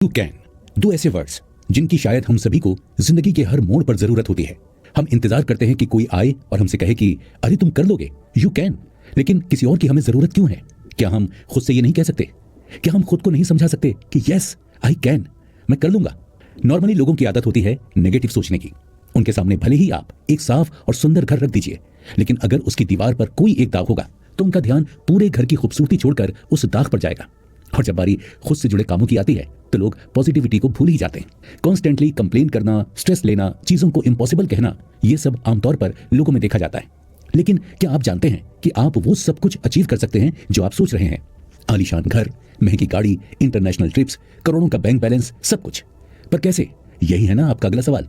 You can, दो ऐसे words जिनकी शायद हम सभी को जिंदगी के हर मोड़ पर जरूरत होती है। हम इंतजार करते हैं कि कोई आए और हमसे कहे कि अरे तुम कर लोगे, यू कैन। लेकिन किसी और की हमें जरूरत क्यों है? क्या हम खुद से ये नहीं कह सकते? क्या हम खुद को नहीं समझा सकते कि यस आई कैन, मैं कर लूंगा? नॉर्मली लोगों की आदत होती है नेगेटिव सोचने की। उनके सामने भले ही आप एक साफ और सुंदर घर रख दीजिए, लेकिन अगर उसकी दीवार पर कोई एक दाग होगा तो उनका ध्यान पूरे घर की खूबसूरती छोड़कर उस दाग पर जाएगा। और जब बारी खुद से जुड़े कामों की आती है तो लोग पॉजिटिविटी को भूल ही जाते हैं। कॉन्स्टेंटली कंप्लेन करना, स्ट्रेस लेना, चीजों को इम्पॉसिबल कहना, ये सब आमतौर पर लोगों में देखा जाता है। लेकिन क्या आप जानते हैं कि आप वो सब कुछ अचीव कर सकते हैं जो आप सोच रहे हैं? आलीशान घर, महंगी गाड़ी, इंटरनेशनल ट्रिप्स, करोड़ों का बैंक बैलेंस, सब कुछ। पर कैसे? यही है ना आपका अगला सवाल।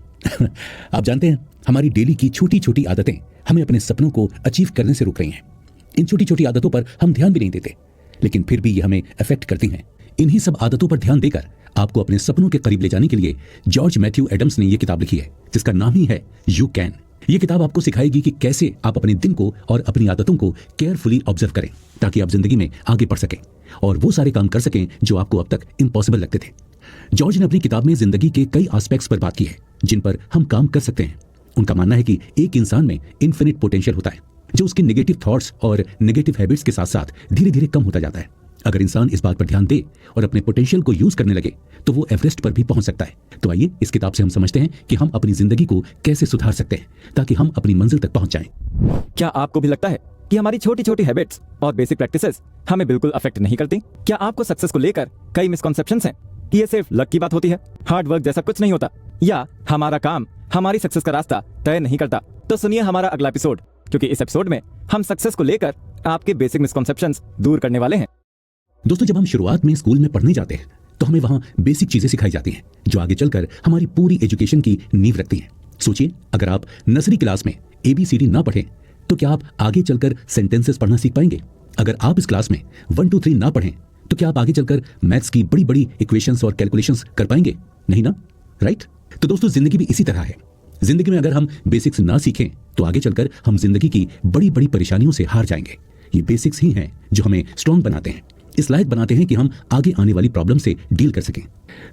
आप जानते हैं हमारी डेली की छोटी छोटी आदतें हमें अपने सपनों को अचीव करने से रोक रही हैं। इन छोटी छोटी आदतों पर हम ध्यान भी नहीं देते, लेकिन फिर भी ये हमें अफेक्ट करती हैं। इन्हीं सब आदतों पर ध्यान देकर आपको अपने सपनों के करीब ले जाने के लिए जॉर्ज मैथ्यू एडम्स ने यह किताब लिखी है, जिसका नाम ही है यू कैन। ये किताब आपको सिखाएगी कि कैसे आप अपने दिन को और अपनी आदतों को केयरफुली ऑब्जर्व करें, ताकि आप जिंदगी में आगे बढ़ सकें और वो सारे काम कर सकें जो आपको अब तक इम्पॉसिबल लगते थे। जॉर्ज ने अपनी किताब में जिंदगी के कई एस्पेक्ट्स पर बात की है जिन पर हम काम कर सकते हैं। उनका मानना है कि एक इंसान में इन्फिनिट पोटेंशियल होता है, जो उसके नेगेटिव थॉट्स और नेगेटिव हैबिट्स के साथ साथ धीरे धीरे कम होता जाता है। अगर इंसान इस बात पर ध्यान दे और अपने पोटेंशियल को यूज करने लगे तो वो एवरेस्ट पर भी पहुंच सकता है। तो आइए इस किताब से हम समझते हैं कि हम अपनी जिंदगी को कैसे सुधार सकते हैं ताकि हम अपनी मंजिल तक पहुंच जाएं। क्या आपको भी लगता है कि हमारी छोटी छोटी हैबिट्स और बेसिक प्रैक्टिसेस हमें बिल्कुल अफेक्ट नहीं करती? क्या आपको सक्सेस को लेकर कई मिसकॉन्सेप्शंस हैं कि ये सिर्फ लक की बात होती है, हार्ड वर्क जैसा कुछ नहीं होता, या हमारा काम हमारी सक्सेस का रास्ता तय नहीं करता? तो सुनिए हमारा अगला एपिसोड, क्योंकि इस एपिसोड में हम सक्सेस को लेकर आपके बेसिक मिसकॉन्सेप्शंस दूर करने वाले हैं। दोस्तों, जब हम शुरुआत में स्कूल में पढ़ने जाते हैं तो हमें वहां बेसिक चीजें सिखाई जाती हैं जो आगे चलकर हमारी पूरी एजुकेशन की नींव रखती हैं। सोचिए, अगर आप नर्सरी क्लास में ABCD ना पढ़ें तो क्या आप आगे चलकर सेंटेंसेस पढ़ना सीख पाएंगे? अगर आप इस क्लास में 1 2 3 ना पढ़ें तो क्या आप आगे चलकर मैथ्स की बड़ी बड़ी इक्वेशंस और कैलकुलेशंस कर पाएंगे? नहीं ना, राइट? तो दोस्तों, जिंदगी भी इसी तरह है। जिंदगी में अगर हम बेसिक्स ना सीखें तो आगे चलकर हम जिंदगी की बड़ी बड़ी परेशानियों से हार जाएंगे। ये बेसिक्स ही हैं जो हमें स्ट्रांग बनाते हैं, इस लायक बनाते हैं कि हम आगे आने वाली प्रॉब्लम से डील कर सकें।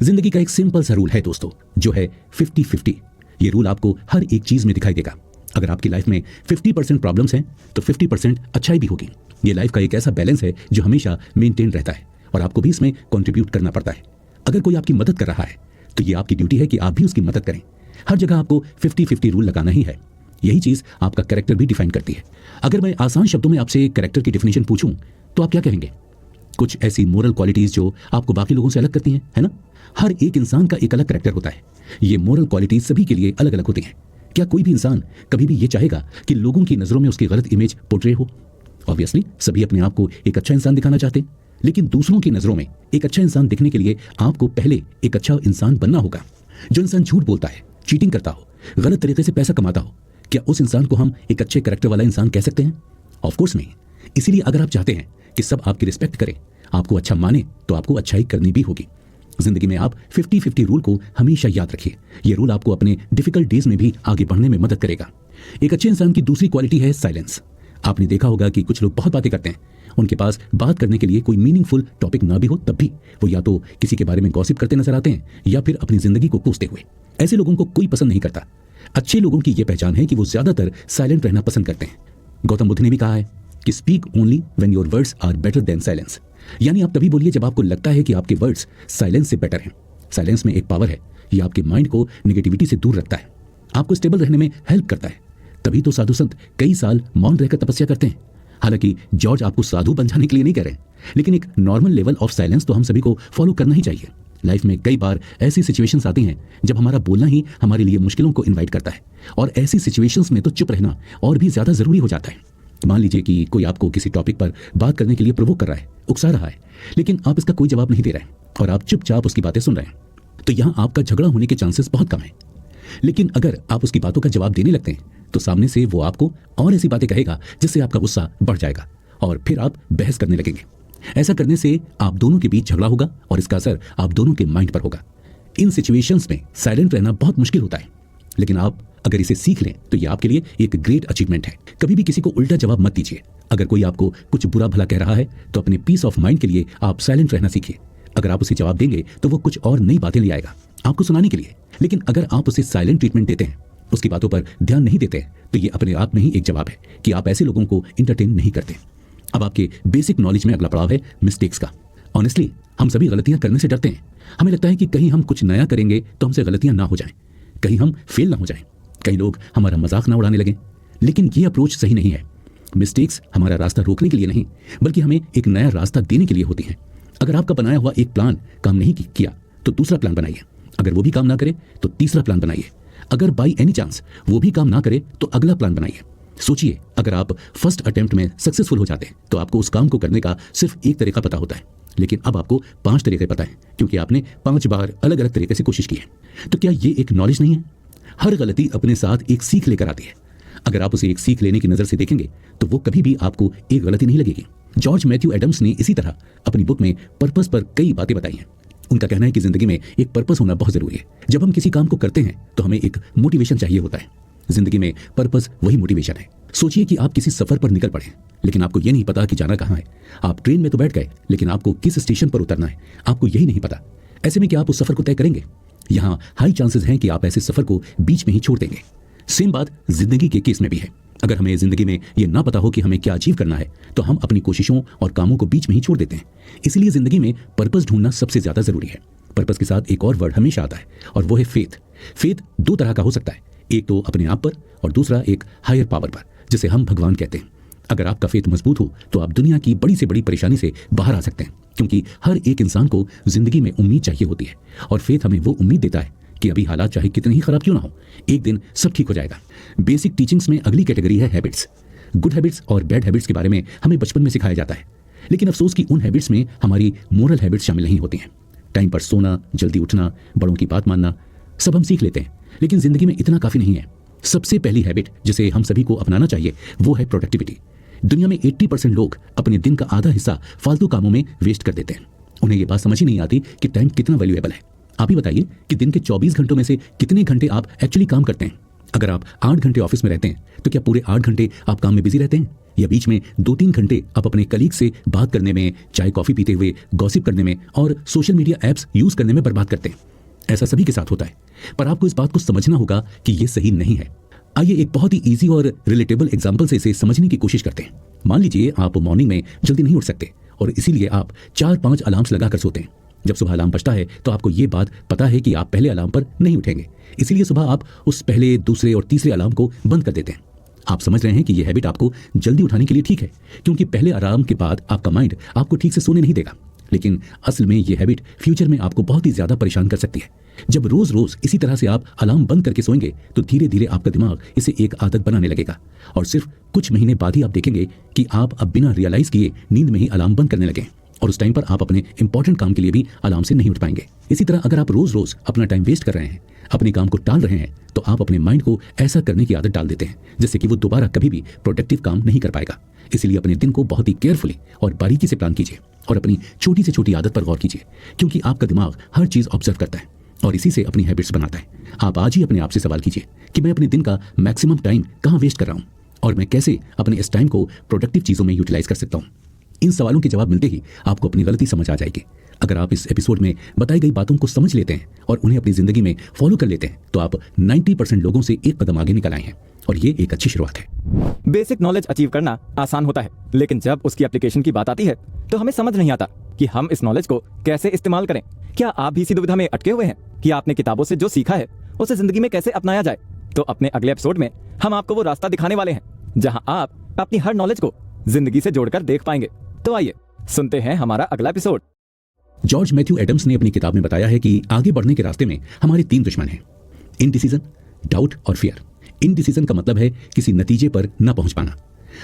जिंदगी का एक सिंपल सा रूल है दोस्तों, जो है 50-50। ये रूल आपको हर एक चीज में दिखाई देगा। अगर आपकी लाइफ में 50% प्रॉब्लम्स हैं तो 50% अच्छाई भी होगी। ये लाइफ का एक ऐसा बैलेंस है जो हमेशा मेंटेन रहता है और आपको भी इसमें कंट्रीब्यूट करना पड़ता है। अगर कोई आपकी मदद कर रहा है तो ये आपकी ड्यूटी है कि आप भी उसकी मदद करें। हर जगह आपको 50-50 रूल लगाना ही है। यही चीज आपका कैरेक्टर भी डिफाइन करती है। अगर मैं आसान शब्दों में आपसे कैरेक्टर की डेफिनेशन पूछूं तो आप क्या कहेंगे? कुछ ऐसी मोरल क्वालिटीज जो आपको बाकी लोगों से अलग करती हैं, है ना? हर एक इंसान का एक अलग कैरेक्टर होता है। ये मोरल क्वालिटीज सभी के लिए अलग अलग होती हैं। क्या कोई भी इंसान कभी भी ये चाहेगा कि लोगों की नजरों में उसकी गलत इमेज पोर्ट्रे हो? ऑब्वियसली सभी अपने आप को एक अच्छा इंसान दिखाना चाहते हैं, लेकिन दूसरों की नजरों में एक अच्छा इंसान दिखने के लिए आपको पहले एक अच्छा इंसान बनना होगा। जो इंसान झूठ बोलता है, चीटिंग करता हो, गलत तरीके से पैसा कमाता हो, क्या उस इंसान को हम एक अच्छे कैरेक्टर वाला इंसान कह सकते हैं? ऑफ कोर्स नहीं। इसीलिए अगर आप चाहते हैं कि सब आपकी रिस्पेक्ट करें, आपको अच्छा माने, तो आपको अच्छाई करनी भी होगी। जिंदगी में आप 50-50 रूल को हमेशा याद रखिए। यह रूल आपको अपने डिफिकल्ट डेज में भी आगे बढ़ने में मदद करेगा। एक अच्छे इंसान की दूसरी क्वालिटी है साइलेंस। आपने देखा होगा कि कुछ लोग बहुत बातें करते हैं, उनके पास बात करने के लिए कोई मीनिंगफुल टॉपिक ना भी हो तब भी वो या तो किसी के बारे में गॉसिप करते नजर आते हैं या फिर अपनी जिंदगी को कोसते हुए। ऐसे लोगों को कोई पसंद नहीं करता। अच्छे लोगों की यह पहचान है कि वो ज्यादातर साइलेंट रहना पसंद करते हैं। गौतम बुद्ध ने भी कहा है कि speak only when your words are better than silence. यानी आप तभी बोलिए जब आपको लगता है कि आपके वर्ड्स साइलेंस से बेटर हैं। साइलेंस में एक पावर है, ये आपके माइंड को नेगेटिविटी से दूर रखता है, आपको स्टेबल रहने में हेल्प करता है। तभी तो साधु संत कई साल मौन रहकर तपस्या करते हैं। हालांकि जॉर्ज आपको साधु बन जाने के लिए नहीं कह रहे, लेकिन एक नॉर्मल लेवल ऑफ साइलेंस तो हम सभी को फॉलो करना ही चाहिए। लाइफ में कई बार ऐसी सिचुएशंस आती हैं जब हमारा बोलना ही हमारे लिए मुश्किलों को इन्वाइट करता है, और ऐसी सिचुएशंस में तो चुप रहना और भी ज्यादा जरूरी हो जाता है। मान लीजिए कि कोई आपको किसी टॉपिक पर बात करने के लिए प्रोवोक कर रहा है, उकसा रहा है, लेकिन आप इसका कोई जवाब नहीं दे रहे हैं और आप चुपचाप उसकी बातें सुन रहे हैं, तो यहाँ आपका झगड़ा होने के चांसेस बहुत कम है। लेकिन अगर आप उसकी बातों का जवाब देने लगते हैं तो सामने से वो आपको और ऐसी बातें कहेगा जिससे आपका गुस्सा बढ़ जाएगा और फिर आप बहस करने लगेंगे। ऐसा करने से आप दोनों के बीच झगड़ा होगा और इसका असर आप दोनों के माइंड पर होगा। इन सिचुएशंस में साइलेंट रहना बहुत मुश्किल होता है, लेकिन आप अगर इसे सीख लें तो यह आपके लिए एक ग्रेट अचीवमेंट है। कभी भी किसी को उल्टा जवाब मत दीजिए। अगर कोई आपको कुछ बुरा भला कह रहा है तो अपने पीस ऑफ माइंड के लिए आप साइलेंट रहना सीखिए। अगर आप उसे जवाब देंगे तो वो कुछ और नई बातें ले आएगा आपको सुनाने के लिए। लेकिन अगर आप उसे साइलेंट ट्रीटमेंट देते हैं, उसकी बातों पर ध्यान नहीं देते, तो ये अपने आप में ही एक जवाब है कि आप ऐसे लोगों को इंटरटेन नहीं करते। अब आपके बेसिक नॉलेज में अगला पड़ाव है मिस्टेक्स का। ऑनेस्टली हम सभी गलतियां करने से डरते हैं। हमें लगता है कि कहीं हम कुछ नया करेंगे तो हमसे गलतियां ना हो जाएं, कहीं हम फेल ना हो जाएं, कहीं लोग हमारा मजाक ना उड़ाने लगें। लेकिन ये अप्रोच सही नहीं है। मिस्टेक्स हमारा रास्ता रोकने के लिए नहीं, बल्कि हमें एक नया रास्ता देने के लिए होती हैं। अगर आपका बनाया हुआ एक प्लान काम नहीं किया तो दूसरा प्लान बनाइए। अगर वो भी काम ना करे तो तीसरा प्लान बनाइए। अगर बाई एनी चांस वो भी काम ना करे तो अगला प्लान बनाइए। सोचिए, अगर आप फर्स्ट अटेम्प्ट में सक्सेसफुल हो जाते हैं तो आपको उस काम को करने का सिर्फ एक तरीका पता होता है, लेकिन अब आपको 5 तरीके पता है क्योंकि आपने 5 बार अलग अलग तरीके से कोशिश की है। तो क्या ये एक नॉलेज नहीं है? हर गलती अपने साथ एक सीख लेकर आती है। अगर आप उसे एक सीख लेने की नजर से देखेंगे तो वो कभी भी आपको एक गलती नहीं लगेगी। जॉर्ज मैथ्यू एडम्स ने इसी तरह अपनी बुक में पर्पस पर कई बातें बताई हैं। उनका कहना है कि जिंदगी में एक पर्पस होना बहुत जरूरी है। जब हम किसी काम को करते हैं तो हमें एक मोटिवेशन चाहिए होता है। जिंदगी में पर्पस वही मोटिवेशन है। सोचिए कि आप किसी सफर पर निकल पड़े, लेकिन आपको यह नहीं पता कि जाना कहाँ है। आप ट्रेन में तो बैठ गए, लेकिन आपको किस स्टेशन पर उतरना है आपको यही नहीं पता। ऐसे में क्या आप उस सफर को तय करेंगे? यहाँ हाई चांसेस हैं कि आप ऐसे सफर को बीच में ही छोड़ देंगे। सेम बात जिंदगी के केस में भी है। अगर हमें जिंदगी में ये ना पता हो कि हमें क्या अचीव करना है तो हम अपनी कोशिशों और कामों को बीच में ही छोड़ देते हैं। इसलिए जिंदगी में पर्पस ढूंढना सबसे ज्यादा जरूरी है। पर्पस के साथ एक और वर्ड हमेशा आता है और वो है फेथ। फेथ 2 तरह का हो सकता है, एक तो अपने आप पर और दूसरा एक हायर पावर पर, जिसे हम भगवान कहते हैं। अगर आपका फेथ मजबूत हो तो आप दुनिया की बड़ी से बड़ी परेशानी से बाहर आ सकते हैं, क्योंकि हर एक इंसान को जिंदगी में उम्मीद चाहिए होती है और फेथ हमें वो उम्मीद देता है कि अभी हालात चाहे कितने ही खराब क्यों ना हो, एक दिन सब ठीक हो जाएगा। बेसिक टीचिंग्स में अगली कैटेगरी है हैबिट्स। गुड हैबिट्स और बैड हैबिट्स के बारे में हमें बचपन में सिखाया जाता है, लेकिन अफसोस कि उन हैबिट्स में हमारी मोरल हैबिट्स शामिल नहीं होती हैं। टाइम पर सोना, जल्दी उठना, बड़ों की बात मानना, सब हम सीख लेते हैं, लेकिन जिंदगी में इतना काफी नहीं है। सबसे पहली हैबिट जिसे हम सभी को अपनाना चाहिए वो है प्रोडक्टिविटी। दुनिया में 80% लोग अपने दिन का आधा हिस्सा फालतू कामों में वेस्ट कर देते हैं। उन्हें ये बात समझ ही नहीं आती कि टाइम कितना वैल्यूएबल है। आप ही बताइए कि दिन के 24 घंटों में से कितने घंटे आप एक्चुअली काम करते हैं? अगर आप 8 घंटे ऑफिस में रहते हैं तो क्या पूरे 8 घंटे आप काम में बिजी रहते हैं, या बीच में 2-3 घंटे आप अपने कलीग से बात करने में, चाय कॉफी पीते हुए गॉसिप करने में और सोशल मीडिया एप्स यूज करने में बर्बाद करते हैं? ऐसा सभी के साथ होता है, पर आपको इस बात को समझना होगा कि यह सही नहीं है। आइए एक बहुत ही इजी और रिलेटेबल एग्जाम्पल से इसे समझने की कोशिश करते हैं। मान लीजिए आप मॉर्निंग में जल्दी नहीं उठ सकते और इसीलिए आप 4-5 अलार्म्स लगाकर सोते हैं। जब सुबह अलार्म बजता है तो आपको ये बात पता है कि आप पहले अलार्म पर नहीं उठेंगे, इसलिए सुबह आप उस पहले, दूसरे और तीसरे अलार्म को बंद कर देते हैं। आप समझ रहे हैं कि यह हैबिट आपको जल्दी उठाने के लिए ठीक है, क्योंकि पहले अलार्म के बाद आपका माइंड आपको ठीक से सोने नहीं देगा। लेकिन असल में यह हैबिट फ्यूचर में आपको बहुत ही ज्यादा परेशान कर सकती है। जब रोज रोज इसी तरह से आप अलार्म बंद करके सोएंगे तो धीरे धीरे आपका दिमाग इसे एक आदत बनाने लगेगा और सिर्फ कुछ महीने बाद ही आप देखेंगे कि आप अब बिना रियलाइज किए नींद में ही अलार्म बंद करने लगे और उस टाइम पर आप अपने इंपॉर्टेंट काम के लिए भी अलार्म से नहीं उठ पाएंगे। इसी तरह अगर आप रोज रोज अपना टाइम वेस्ट कर रहे हैं, अपने काम को टाल रहे हैं, तो आप अपने माइंड को ऐसा करने की आदत डाल देते हैं जिससे कि वो दोबारा कभी भी प्रोडक्टिव काम नहीं कर पाएगा। इसलिए अपने दिन को बहुत ही केयरफुली और बारीकी से प्लान कीजिए और अपनी छोटी से छोटी आदत पर गौर कीजिए, क्योंकि आपका दिमाग हर चीज ऑब्जर्व करता है और इसी से अपनी हैबिट्स बनाता है। आप आज ही अपने आप से सवाल कीजिए कि मैं अपने दिन का मैक्सिमम टाइम कहाँ वेस्ट कर रहा हूँ और मैं कैसे अपने इस टाइम को प्रोडक्टिव चीजों में यूटिलाइज कर सकता हूँ। इन सवालों के जवाब मिलते ही आपको अपनी गलती समझ आ जाएगी। अगर आप इस एपिसोड में बताई गई बातों को समझ लेते हैं और उन्हें अपनी जिंदगी में फॉलो कर लेते हैं तो आप 90% लोगों से एक कदम आगे निकल आए हैं और ये एक अच्छी शुरुआत है। बेसिक नॉलेज अचीव करना आसान होता है, लेकिन जब उसकी एप्लीकेशन की बात आती है तो हमें समझ नहीं आता कि हम इस नॉलेज को कैसे इस्तेमाल करें। क्या आप भी इसी दुविधा में अटके हुए हैं कि आपने किताबों से जो सीखा है उसे जिंदगी में कैसे अपनाया जाए? तो अपने अगले एपिसोड में हम आपको वो रास्ता दिखाने वाले हैं जहां आप अपनी हर नॉलेज को जिंदगी से जोड़कर देख पाएंगे। तो आइए सुनते हैं हमारा अगला एपिसोड। जॉर्ज मैथ्यू एडम्स ने अपनी किताब में बताया है कि आगे बढ़ने के रास्ते में हमारे 3 दुश्मन हैं, इनडिसीजन, डाउट और फियर। इनडिसीजन का मतलब है किसी नतीजे पर न पहुंच पाना।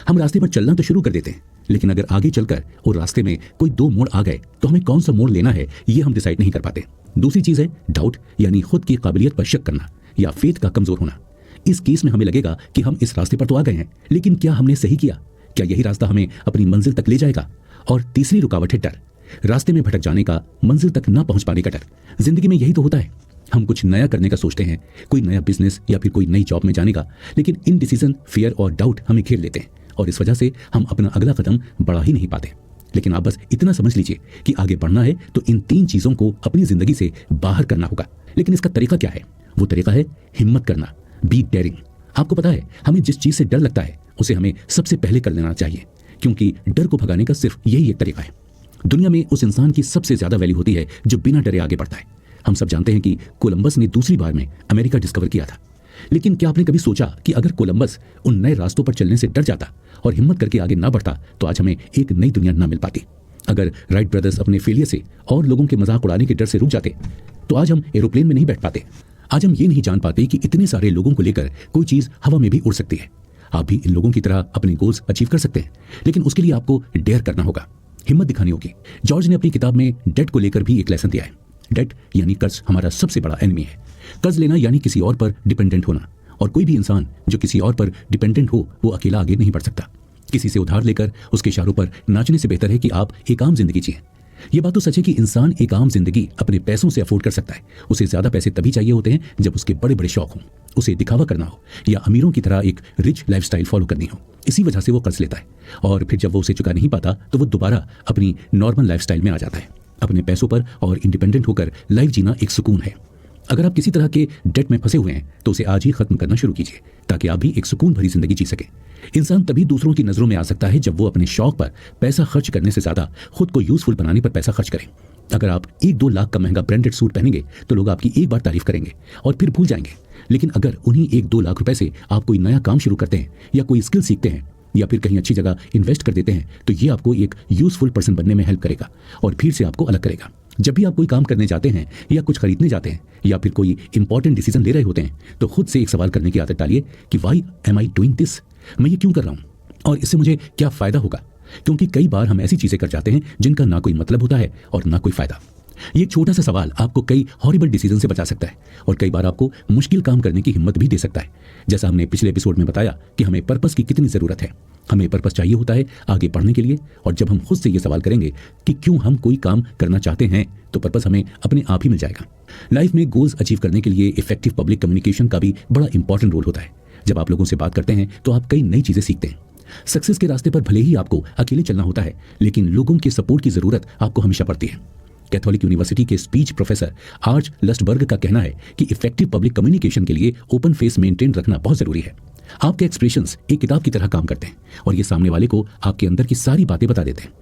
हम रास्ते पर चलना तो शुरू कर देते हैं, लेकिन अगर आगे चलकर और रास्ते में कोई 2 मोड़ आ गए तो हमें कौन सा मोड़ लेना है ये हम डिसाइड नहीं कर पाते। दूसरी चीज है डाउट, यानी खुद की काबिलियत पर शक करना या फेथ का कमजोर होना। इस केस में हमें लगेगा कि हम इस रास्ते पर तो आ गए हैं, लेकिन क्या हमने सही किया? क्या यही रास्ता हमें अपनी मंजिल तक ले जाएगा? और तीसरी रुकावट है डर, रास्ते में भटक जाने का, मंजिल तक ना पहुंच पाने का डर। जिंदगी में यही तो होता है, हम कुछ नया करने का सोचते हैं, कोई नया बिजनेस या फिर कोई नई जॉब में जाने का, लेकिन इनडिसीजन, फियर और डाउट हमें घेर लेते हैं और इस वजह से हम अपना अगला कदम बढ़ा ही नहीं पाते। लेकिन आप बस इतना समझ लीजिए कि आगे बढ़ना है तो इन 3 चीजों को अपनी जिंदगी से बाहर करना होगा। लेकिन इसका तरीका क्या है? वो तरीका है हिम्मत करना, बी डेयरिंग। आपको पता है, हमें जिस चीज से डर लगता है उसे हमें सबसे पहले कर लेना चाहिए, क्योंकि डर को भगाने का सिर्फ यही एक तरीका है। दुनिया में उस इंसान की सबसे ज्यादा वैल्यू होती है जो बिना डरे आगे बढ़ता है। हम सब जानते हैं कि कोलंबस ने दूसरी बार में अमेरिका डिस्कवर किया था, लेकिन क्या आपने कभी सोचा कि अगर कोलंबस उन नए रास्तों पर चलने से डर जाता और हिम्मत करके आगे ना बढ़ता तो आज हमें एक नई दुनिया ना मिल पाती। अगर राइट ब्रदर्स अपने फेलियर से और लोगों के मजाक उड़ाने के डर से रुक जाते तो आज हम एरोप्लेन में नहीं बैठ पाते। आज हम ये नहीं जान पाते कि इतने सारे लोगों को लेकर कोई चीज हवा में भी उड़ सकती है। आप भी इन लोगों की तरह अपने गोल्स अचीव कर सकते हैं, लेकिन उसके लिए आपको डेयर करना होगा, हिम्मत दिखानी होगी। जॉर्ज ने अपनी किताब में डेट को लेकर भी एक लेसन दिया है। डेट यानी कर्ज हमारा सबसे बड़ा एनिमी है। कर्ज लेना यानी किसी और पर डिपेंडेंट होना, और कोई भी इंसान जो किसी और पर डिपेंडेंट हो वो अकेला आगे नहीं बढ़ सकता। किसी से उधार लेकर उसके इशारों पर नाचने से बेहतर है कि आप एक आम जिंदगी जिए। ये बात तो सच है कि इंसान एक आम जिंदगी अपने पैसों से अफोर्ड कर सकता है। उसे ज्यादा पैसे तभी चाहिए होते हैं जब उसके बड़े बड़े शौक हों, उसे दिखावा करना हो या अमीरों की तरह एक रिच लाइफस्टाइल फॉलो करनी हो। इसी वजह से वो कर्ज लेता है, और फिर जब वो उसे चुका नहीं पाता तो वो दोबारा अपनी नॉर्मल लाइफस्टाइल में आ जाता है। अपने पैसों पर और इंडिपेंडेंट होकर लाइफ जीना एक सुकून है। अगर आप किसी तरह के डेट में फंसे हुए हैं तो उसे आज ही खत्म करना शुरू कीजिए, ताकि आप भी एक सुकून भरी जिंदगी जी सके। इंसान तभी दूसरों की नजरों में आ सकता है जब वो अपने शौक पर पैसा खर्च करने से ज्यादा खुद को यूजफुल बनाने पर पैसा खर्च करें। अगर आप 1-2 लाख का महंगा ब्रांडेड सूट पहनेंगे तो लोग आपकी एक बार तारीफ करेंगे और फिर भूल जाएंगे। लेकिन अगर उन्हीं 1-2 लाख रुपए से आप कोई नया काम शुरू करते हैं या कोई स्किल सीखते हैं या फिर कहीं अच्छी जगह इन्वेस्ट कर देते हैं तो ये आपको एक यूजफुल पर्सन बनने में हेल्प करेगा और भीड़ से आपको अलग करेगा। जब भी आप कोई काम करने जाते हैं या कुछ खरीदने जाते हैं या फिर कोई इंपॉर्टेंट डिसीजन ले रहे होते हैं तो खुद से एक सवाल करने की आदत डालिए कि why am I doing this? मैं ये क्यों कर रहा हूँ और इससे मुझे क्या फायदा होगा? क्योंकि कई बार हम ऐसी चीजें कर जाते हैं जिनका ना कोई मतलब होता है और ना कोई फायदा। ये एक छोटा सा सवाल आपको कई हॉरिबल डिसीजन से बचा सकता है और कई बार आपको मुश्किल काम करने की हिम्मत भी दे सकता है। जैसा हमने पिछले एपिसोड में बताया कि हमें पर्पस की कितनी जरूरत है। हमें पर्पस चाहिए होता है आगे बढ़ने के लिए, और जब हम खुद से ये सवाल करेंगे कि क्यों हम कोई काम करना चाहते हैं तो पर्पस हमें अपने आप ही मिल जाएगा। लाइफ में गोल्स अचीव करने के लिए इफेक्टिव पब्लिक कम्युनिकेशन का भी बड़ा इंपॉर्टेंट रोल होता है। जब आप लोगों से बात करते हैं तो आप कई नई चीजें सीखते हैं। सक्सेस के रास्ते पर भले ही आपको अकेले चलना होता है, लेकिन लोगों के सपोर्ट की जरूरत आपको हमेशा पड़ती है। कैथोलिक यूनिवर्सिटी के स्पीच प्रोफेसर आर्च लस्टबर्ग का कहना है कि इफेक्टिव पब्लिक कम्युनिकेशन के लिए ओपन फेस मेंटेन रखना बहुत जरूरी है। आपके एक्सप्रेशंस एक किताब की तरह काम करते हैं और ये सामने वाले को आपके अंदर की सारी बातें बता देते हैं।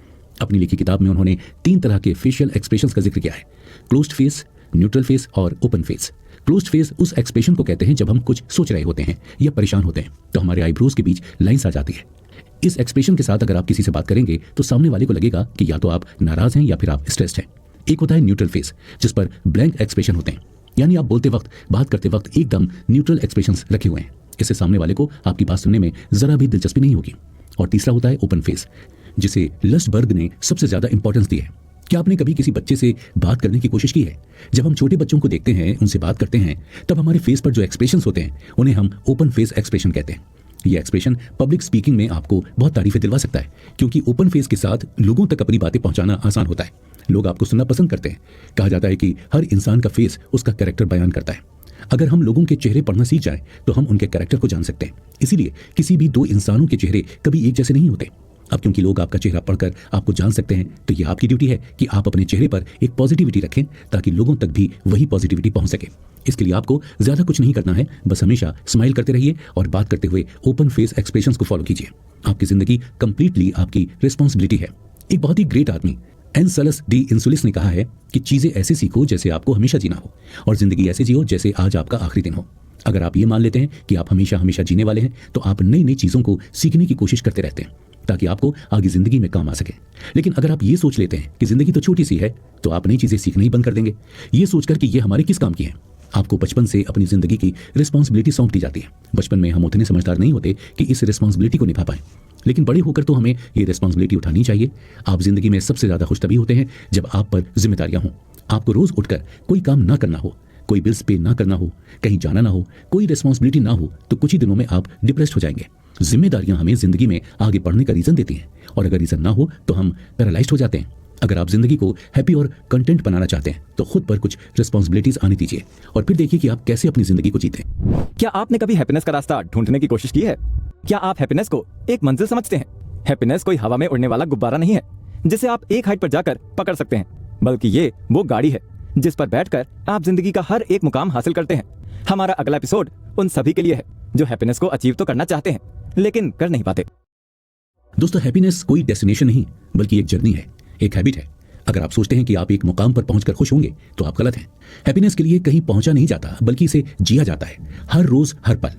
अपनी लिखी किताब में उन्होंने 3 तरह के फेशियल एक्सप्रेशंस का जिक्र किया है: क्लोज्ड फेस, न्यूट्रल फेस और ओपन फेस। क्लोज्ड फेस उस एक्सप्रेशन को कहते हैं जब हम कुछ सोच रहे होते हैं या परेशान होते हैं तो हमारे आईब्रोज के बीच लाइंस आ जाती है। इस एक्सप्रेशन के साथ अगर आप किसी से बात करेंगे तो सामने वाले को लगेगा कि या तो आप नाराज हैं या फिर आप स्ट्रेस्ड हैं। एक होता है न्यूट्रल फेस, जिस पर ब्लैंक एक्सप्रेशन होते हैं, यानी आप बोलते वक्त, बात करते वक्त एकदम न्यूट्रल एक्सप्रेशंस रखे हुए हैं। इससे सामने वाले को आपकी बात सुनने में जरा भी दिलचस्पी नहीं होगी। और तीसरा होता है ओपन फेस, जिसे लस्टबर्ग ने सबसे ज्यादा इंपॉर्टेंस दी है। क्या आपने कभी किसी बच्चे से बात करने की कोशिश की है? जब हम छोटे बच्चों को देखते हैं, उनसे बात करते हैं, तब हमारे फेस पर जो एक्सप्रेशंस होते हैं उन्हें हम ओपन फेस एक्सप्रेशन कहते हैं। यह एक्सप्रेशन पब्लिक स्पीकिंग में आपको बहुत तारीफें दिलवा सकता है, क्योंकि ओपन फेस के साथ लोगों तक अपनी बातें पहुंचाना आसान होता है। लोग आपको सुनना पसंद करते हैं। कहा जाता है कि हर इंसान का फेस उसका कैरेक्टर बयान करता है। अगर हम लोगों के चेहरे पढ़ना सीख जाएं तो हम उनके कैरेक्टर को जान सकते हैं। इसीलिए किसी भी 2 इंसानों के चेहरे कभी एक जैसे नहीं होते। अब क्योंकि लोग आपका चेहरा पढ़कर आपको जान सकते हैं तो यह आपकी ड्यूटी है कि आप अपने चेहरे पर एक पॉजिटिविटी रखें ताकि लोगों तक भी वही पॉजिटिविटी पहुंच सके। इसके लिए आपको ज्यादा कुछ नहीं करना है, बस हमेशा स्माइल करते रहिए और बात करते हुए ओपन फेस एक्सप्रेशंस को फॉलो कीजिए। आपकी जिंदगी कंप्लीटली आपकी रिस्पॉन्सिबिलिटी है। एक बहुत ही ग्रेट आदमी एनसेलस डी इंसुलिस ने कहा है कि चीजें ऐसे सीखो जैसे आपको हमेशा जीना हो, और जिंदगी ऐसे जियो जैसे आज आपका आखिरी दिन हो। अगर आप ये मान लेते हैं कि आप हमेशा हमेशा जीने वाले हैं तो आप नई नई चीजों को सीखने की कोशिश करते रहते हैं ताकि आपको आगे जिंदगी में काम आ सके। लेकिन अगर आप ये सोच लेते हैं कि जिंदगी तो छोटी सी है तो आप नई चीजें सीखना ही बंद कर देंगे, ये सोचकर कि ये हमारे किस काम की है। आपको बचपन से अपनी जिंदगी की रिस्पॉन्सिबिलिटी सौंप दी जाती है। बचपन में हम उतने समझदार नहीं होते कि इस रिस्पॉन्सिबिलिटी को निभा पाएं, लेकिन बड़े होकर तो हमें ये रिस्पॉन्सिबिलिटी उठानी चाहिए। आप जिंदगी में सबसे ज्यादा खुश तभी होते हैं जब आप पर जिम्मेदारियां हों। आपको रोज उठकर कोई काम ना करना हो, कोई बिल्स पे ना करना हो, कहीं जाना ना हो, कोई रिस्पॉन्सिबिलिटी ना हो तो कुछ ही दिनों में आप डिप्रेस्ड हो जाएंगे। जिम्मेदारियां हमें जिंदगी में आगे बढ़ने का रीजन देती हैं, और अगर रीजन ना हो तो हम पैरालाइज्ड हो जाते हैं। अगर आप जिंदगी को हैप्पी और कंटेंट बनाना चाहते हैं तो खुद पर कुछ रिस्पॉन्सिबिलिटीज आने दीजिए और फिर देखिए कि आप कैसे अपनी जिंदगी को जीते। क्या आपने कभी हैप्पीनेस का रास्ता ढूंढने की कोशिश की है? क्या आप हैप्पीनेस को एक मंजिल समझते हैं? हैप्पीनेस कोई हवा में उड़ने वाला गुब्बारा नहीं है। जिसे आप एक हाइट पर जाकर पकड़ सकते हैं, बल्कि ये वो गाड़ी है जिस पर बैठकर आप जिंदगी का हर एक मुकाम हासिल करते हैं। हमारा अगला एपिसोड उन सभी के लिए है जो हैप्पीनेस को अचीव तो करना चाहते हैं लेकिन कर नहीं पाते। दोस्तों, हैप्पीनेस कोई डेस्टिनेशन नहीं बल्कि एक जर्नी है, एक हैबिट है। अगर आप सोचते हैं कि आप एक मुकाम पर पहुंचकर खुश होंगे तो आप गलत हैं। हैप्पीनेस के लिए कहीं पहुंचा नहीं जाता बल्कि इसे जिया जाता है, हर रोज हर पल।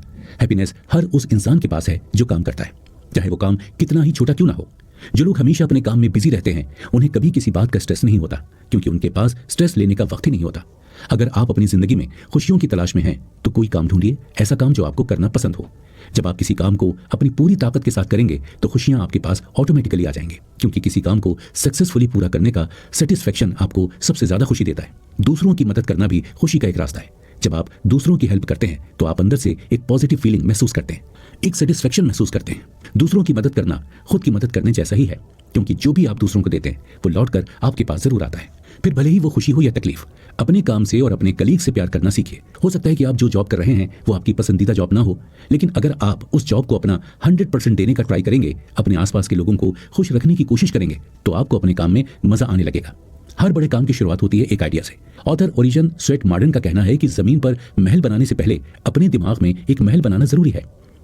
हैप्पीनेस हर उस इंसान के पास है जो काम करता है, चाहे वो काम कितना ही छोटा क्यों ना हो। जो लोग हमेशा अपने काम में बिजी रहते हैं उन्हें कभी किसी बात का स्ट्रेस नहीं होता, क्योंकि उनके पास स्ट्रेस लेने का वक्त ही नहीं होता। अगर आप अपनी जिंदगी में खुशियों की तलाश में हैं तो कोई काम ढूंढिए, ऐसा काम जो आपको करना पसंद हो। जब आप किसी काम को अपनी पूरी ताकत के साथ करेंगे तो खुशियां आपके पास ऑटोमेटिकली आ जाएंगे, क्योंकि किसी काम को सक्सेसफुली पूरा करने का सेटिस्फेक्शन आपको सबसे ज्यादा खुशी देता है। दूसरों की मदद करना भी खुशी का एक रास्ता है। जब आप दूसरों की हेल्प करते हैं तो आप अंदर से एक पॉजिटिव फीलिंग महसूस करते हैं, एक सेटिस्फेक्शन महसूस करते हैं। दूसरों की मदद करना खुद की मदद करने जैसा ही है, क्योंकि जो भी आप दूसरों को देते हैं वो लौटकर आपके पास जरूर आता है। फिर भले ही वो खुशी हो या तकलीफ, अपने काम से और अपने कलीग से प्यार करना सीखिए। हो सकता है कि आप जो जॉब कर रहे हैं वो आपकी पसंदीदा जॉब ना हो, लेकिन अगर आप उस जॉब को अपना 100% देने का ट्राई करेंगे, अपने आसपास के लोगों को खुश रखने की कोशिश करेंगे, तो आपको अपने काम में मजा आने लगेगा। हर बड़े काम की शुरुआत होती है एक आइडिया से। ऑथर ओरिजन स्वेट मॉडर्न का कहना है कि जमीन पर महल बनाने से पहले अपने दिमाग में एक महल बनाना जरूरी है।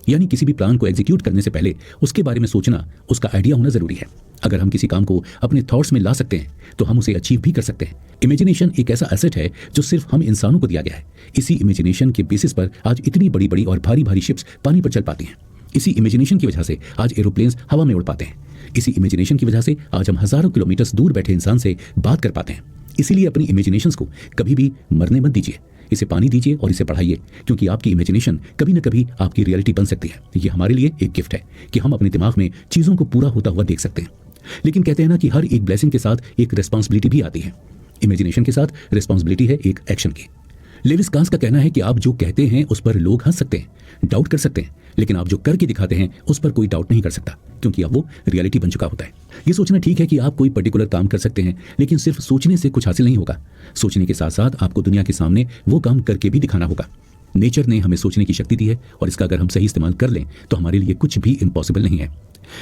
यानी किसी भी प्लान को एग्जीक्यूट करने से पहले उसके बारे में सोचना, उसका आइडिया होना जरूरी है। अगर हम किसी काम को अपने थॉट्स में ला सकते हैं तो हम उसे अचीव भी कर सकते हैं। इमेजिनेशन एक ऐसा एसेट है जो सिर्फ हम इंसानों को दिया गया है। इसी इमेजिनेशन के बेसिस पर आज इतनी बड़ी बड़ी और भारी भारी शिप्स पानी पर चल पाती हैं। इसी इमेजिनेशन की वजह से आज एरोप्लेन्स हवा में उड़ पाते हैं। इसी इमेजिनेशन की वजह से आज हम हजारों किलोमीटर दूर बैठे इंसान से बात कर पाते हैं। इसीलिए अपनी इमेजिनेशंस को कभी भी मरने मत दीजिए, इसे पानी दीजिए और इसे बढ़ाइए, क्योंकि आपकी इमेजिनेशन कभी न कभी आपकी रियलिटी बन सकती है। ये हमारे लिए एक गिफ्ट है कि हम अपने दिमाग में चीजों को पूरा होता हुआ देख सकते हैं। लेकिन कहते हैं ना कि हर एक ब्लेसिंग के साथ एक रिस्पॉन्सिबिलिटी भी आती है। इमेजिनेशन के साथ रिस्पॉन्सिबिलिटी है एक एक्शन की। लेविस कांस का कहना है कि आप जो कहते हैं उस पर लोग हंस सकते हैं, डाउट कर सकते हैं, लेकिन आप जो करके दिखाते हैं उस पर कोई डाउट नहीं कर सकता, क्योंकि अब वो रियलिटी बन चुका होता है। ये सोचना ठीक है कि आप कोई पर्टिकुलर काम कर सकते हैं, लेकिन सिर्फ सोचने से कुछ हासिल नहीं होगा। सोचने के साथ साथ आपको दुनिया के सामने वो काम करके भी दिखाना होगा। नेचर ने हमें सोचने की शक्ति दी है और इसका अगर हम सही इस्तेमाल कर लें तो हमारे लिए कुछ भी इम्पॉसिबल नहीं है।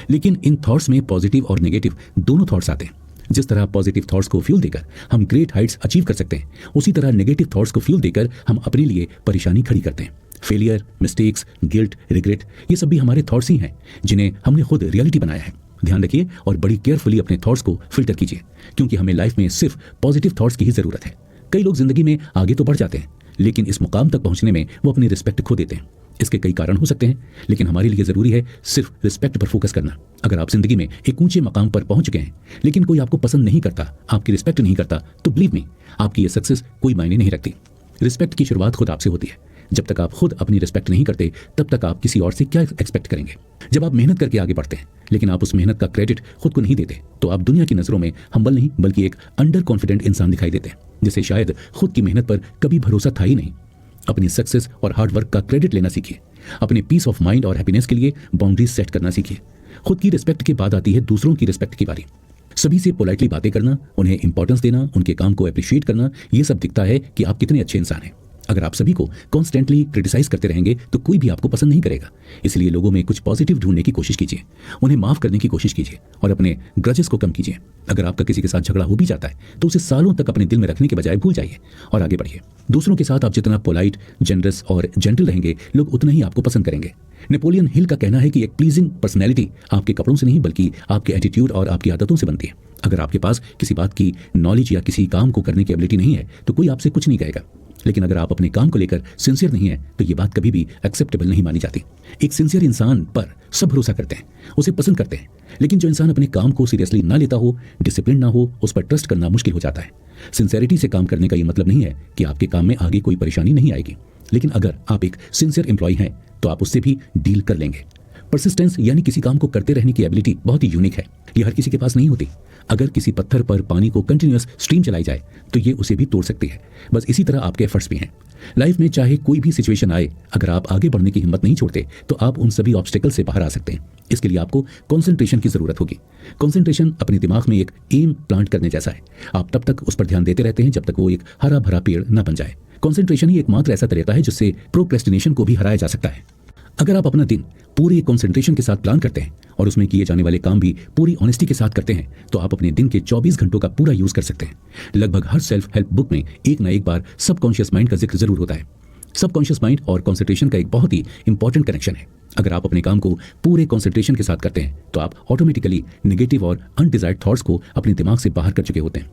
लेकिन इन थॉट्स में पॉजिटिव और नेगेटिव दोनों थॉट्स आते हैं। जिस तरह पॉजिटिव थॉट्स को फ्यूल देकर हम ग्रेट हाइट्स अचीव कर सकते हैं, उसी तरह नेगेटिव थॉट्स को फ्यूल देकर हम अपने लिए परेशानी खड़ी करते हैं। फेलियर, मिस्टेक्स, गिल्ट, रिग्रेट, ये सब भी हमारे थॉट्स ही हैं जिन्हें हमने खुद रियलिटी बनाया है। ध्यान रखिए और बड़ी केयरफुली अपने थॉट्स को फिल्टर कीजिए, क्योंकि हमें लाइफ में सिर्फ पॉजिटिव थॉट्स की ही जरूरत है। कई लोग जिंदगी में आगे तो बढ़ जाते हैं, लेकिन इस मुकाम तक पहुंचने में वो अपनी रिस्पेक्ट खो देते हैं। इसके कई कारण हो सकते हैं, लेकिन हमारे लिए जरूरी है सिर्फ रिस्पेक्ट पर फोकस करना। अगर आप जिंदगी में एक ऊंचे मकाम पर पहुंच गए हैं लेकिन कोई आपको पसंद नहीं करता, आपकी रिस्पेक्ट नहीं करता, तो बिलीव मी, आपकी ये सक्सेस कोई मायने नहीं रखती। रिस्पेक्ट की शुरुआत खुद आपसे होती है। जब तक आप खुद अपनी रिस्पेक्ट नहीं करते तब तक आप किसी और से क्या एक्सपेक्ट करेंगे। जब आप मेहनत करके आगे बढ़ते हैं लेकिन आप उस मेहनत का क्रेडिट खुद को नहीं देते, तो आप दुनिया की नजरों में हम्बल नहीं बल्कि एक अंडर कॉन्फिडेंट इंसान दिखाई देते हैं, जिसे शायद खुद की मेहनत पर कभी भरोसा था ही नहीं। अपनी सक्सेस और हार्ड वर्क का क्रेडिट लेना सीखिए। अपने पीस ऑफ माइंड और हैप्पीनेस के लिए बाउंड्रीज सेट करना सीखिए। खुद की रिस्पेक्ट के बाद आती है दूसरों की रिस्पेक्ट की बारी। सभी से पोलाइटली बातें करना, उन्हें इंपॉर्टेंस देना, उनके काम को अप्रिशिएट करना, ये सब दिखता है कि आप कितने अच्छे इंसान हैं। अगर आप सभी को कॉन्स्टेंटली क्रिटिसाइज करते रहेंगे तो कोई भी आपको पसंद नहीं करेगा। इसलिए लोगों में कुछ पॉजिटिव ढूंढने की कोशिश कीजिए, उन्हें माफ करने की कोशिश कीजिए और अपने ग्रजेस को कम कीजिए। अगर आपका किसी के साथ झगड़ा हो भी जाता है तो उसे सालों तक अपने दिल में रखने के बजाय भूल जाइए और आगे बढ़िए। दूसरों के साथ आप जितना पोलाइट, जनरस और जेंटल रहेंगे, लोग उतना ही आपको पसंद करेंगे। नेपोलियन हिल का कहना है कि एक प्लीजिंग पर्सनैलिटी आपके कपड़ों से नहीं बल्कि आपके एटीट्यूड और आपकी आदतों से बनती है। अगर आपके पास किसी बात की नॉलेज या किसी काम को करने की एबिलिटी नहीं है तो कोई आपसे कुछ नहीं कहेगा, लेकिन अगर आप अपने काम को लेकर सिंसियर नहीं है तो ये बात कभी भी एक्सेप्टेबल नहीं मानी जाती। एक सिंसियर इंसान पर सब भरोसा करते हैं, उसे पसंद करते हैं, लेकिन जो इंसान अपने काम को सीरियसली ना लेता हो, डिसिप्लिन ना हो, उस पर ट्रस्ट करना मुश्किल हो जाता है। सिंसियरिटी से काम करने का ये मतलब नहीं है कि आपके काम में आगे कोई परेशानी नहीं आएगी, लेकिन अगर आप एक सिंसियर एम्प्लॉय हैं तो आप उससे भी डील कर लेंगे। परसिस्टेंस यानी किसी काम को करते रहने की एबिलिटी बहुत ही यूनिक है। ये हर किसी के पास नहीं होती। अगर किसी पत्थर पर पानी को कंटिन्यूअस स्ट्रीम चलाई जाए तो ये उसे भी तोड़ सकती है। बस इसी तरह आपके एफर्ट्स भी हैं। लाइफ में चाहे कोई भी सिचुएशन आए, अगर आप आगे बढ़ने की हिम्मत नहीं छोड़ते तो आप उन सभी ऑब्स्टेकल से बाहर आ सकते हैं। इसके लिए आपको कंसंट्रेशन की जरूरत होगी। कंसंट्रेशन अपने दिमाग में एक एम प्लांट करने जैसा है। आप तब तक उस पर ध्यान देते रहते हैं जब तक वो एक हरा भरा पेड़ न बन जाए। कंसंट्रेशन ही एकमात्र ऐसा तरीका है जिससे प्रोक्रेस्टिनेशन को भी हराया जा सकता है। अगर आप अपना दिन पूरे कंसंट्रेशन के साथ प्लान करते हैं और उसमें किए जाने वाले काम भी पूरी ऑनेस्टी के साथ करते हैं तो आप अपने दिन के 24 घंटों का पूरा यूज कर सकते हैं। लगभग हर सेल्फ हेल्प बुक में एक ना एक बार सबकॉन्शियस माइंड का जिक्र जरूर होता है। सबकॉन्शियस माइंड और कंसंट्रेशन का एक बहुत ही इंपॉर्टेंट कनेक्शन है। अगर आप अपने काम को पूरे कंसंट्रेशन के साथ करते हैं तो आप ऑटोमेटिकली नेगेटिव और अनडिजायर्ड थॉट्स को अपने दिमाग से बाहर कर चुके होते हैं।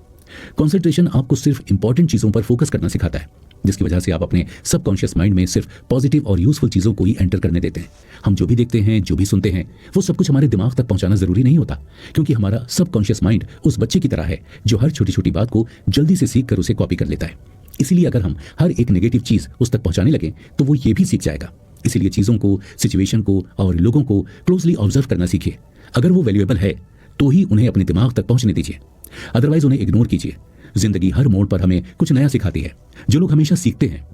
कंसंट्रेशन आपको सिर्फ इंपॉर्टेंट चीजों पर फोकस करना सिखाता है, जिसकी वजह से आप अपने सबकॉन्शियस माइंड में सिर्फ पॉजिटिव और यूजफुल चीजों को ही एंटर करने देते हैं। हम जो भी देखते हैं, जो भी सुनते हैं, वो सब कुछ हमारे दिमाग तक पहुंचाना जरूरी नहीं होता, क्योंकि हमारा सबकॉन्शियस माइंड उस बच्चे की तरह है जो हर छोटी छोटी बात को जल्दी से सीख कर उसे कॉपी कर लेता है। इसीलिए अगर हम हर एक नेगेटिव चीज उस तक पहुंचाने लगे तो वो ये भी सीख जाएगा। इसीलिए चीजों को, सिचुएशन को और लोगों को क्लोजली ऑब्जर्व करना सीखिए। अगर वो वैल्यूएबल है तो ही उन्हें अपने दिमाग तक पहुंचने दीजिए, अदरवाइज उन्हें इग्नोर कीजिए। जिंदगी हर मोड़ पर हमें कुछ नया सिखाती है। जो लोग हमेशा सीखते हैं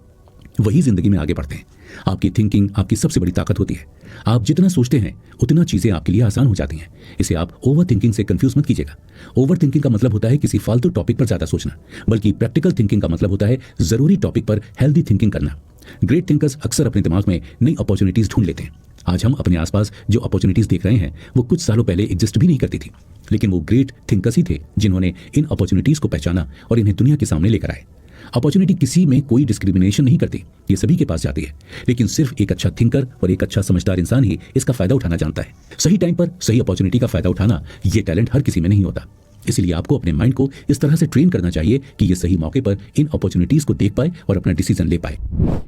वही जिंदगी में आगे बढ़ते हैं। आपकी थिंकिंग आपकी सबसे बड़ी ताकत होती है। आप जितना सोचते हैं उतना चीजें आपके लिए आसान हो जाती हैं। इसे आप ओवर थिंकिंग से कंफ्यूज मत कीजिएगा। ओवर थिंकिंग का मतलब होता है किसी फालतू टॉपिक पर ज्यादा सोचना, बल्कि प्रैक्टिकल थिंकिंग का मतलब होता है जरूरी टॉपिक पर हेल्दी थिंकिंग करना। ग्रेट थिंकर्स अक्सर अपने दिमाग में नई अपॉर्चुनिटीज ढूंढ लेते हैं। आज हम अपने आसपास जो अपॉर्चुनिटीज देख रहे हैं वो कुछ सालों पहले एग्जिस्ट भी नहीं करती थी, लेकिन वो ग्रेट थिंकर्स ही थे जिन्होंने इन अपॉर्चुनिटीज को पहचाना और इन्हें दुनिया के सामने लेकर आए। अपॉर्चुनिटी किसी में कोई डिस्क्रिमिनेशन नहीं करती, ये सभी के पास जाती है, लेकिन सिर्फ एक अच्छा थिंकर और एक अच्छा समझदार इंसान ही इसका फायदा उठाना जानता है। सही टाइम पर सही अपॉर्चुनिटी का फायदा उठाना, ये टैलेंट हर किसी में नहीं होता। इसलिए आपको अपने माइंड को इस तरह से ट्रेन करना चाहिए कि ये सही मौके पर इन अपॉर्चुनिटीज को देख पाए और अपना डिसीजन ले पाए।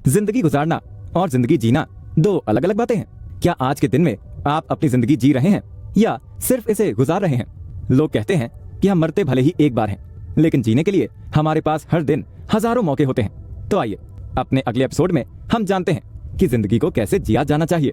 जिंदगी गुजारना और जिंदगी जीना दो अलग अलग बातें हैं। क्या आज के दिन में आप अपनी जिंदगी जी रहे हैं या सिर्फ इसे गुजार रहे हैं? लोग कहते हैं कि हम मरते भले ही एक बार हैं, लेकिन जीने के लिए हमारे पास हर दिन हजारों मौके होते हैं। तो आइए अपने अगले एपिसोड में हम जानते हैं कि जिंदगी को कैसे जिया जाना चाहिए।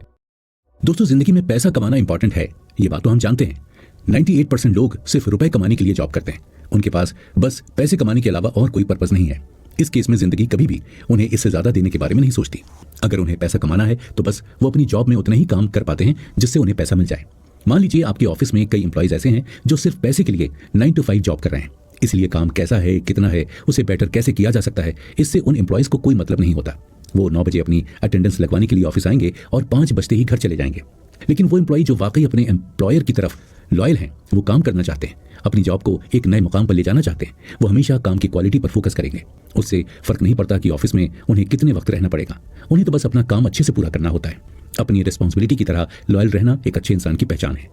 दोस्तों, जिंदगी में पैसा कमाना इंपॉर्टेंट है, ये बात तो हम जानते हैं। 98% लोग सिर्फ रुपए कमाने के लिए जॉब करते हैं। उनके पास बस पैसे कमाने के अलावा और कोई पर्पस नहीं है। इस केस में जिंदगी कभी भी उन्हें इससे ज्यादा देने के बारे में नहीं सोचती। अगर उन्हें पैसा कमाना है तो बस वो अपनी जॉब में उतना ही काम कर पाते हैं जिससे उन्हें पैसा मिल जाए। मान लीजिए आपके ऑफिस में कई एम्प्लॉइज ऐसे हैं जो सिर्फ पैसे के लिए 9 to 5 जॉब कर रहे हैं। इसलिए काम कैसा है, कितना है, उसे बेटर कैसे किया जा सकता है, इससे उन एम्प्लॉइज को कोई मतलब नहीं होता। वो 9 बजे अपनी अटेंडेंस लगवाने के लिए ऑफिस आएंगे और 5 बजते ही घर चले जाएंगे। लेकिन वो एम्प्लॉय जो वाकई अपने एम्प्लॉयर की तरफ लॉयल हैं, वो काम करना चाहते हैं, अपनी जॉब को एक नए मुकाम पर ले जाना चाहते हैं, वो हमेशा काम की क्वालिटी पर फोकस करेंगे। उससे फर्क नहीं पड़ता कि ऑफिस में उन्हें कितने वक्त रहना पड़ेगा, उन्हें तो बस अपना काम अच्छे से पूरा करना होता है। अपनी रिस्पॉन्सिबिलिटी की तरह लॉयल रहना एक अच्छे इंसान की पहचान है।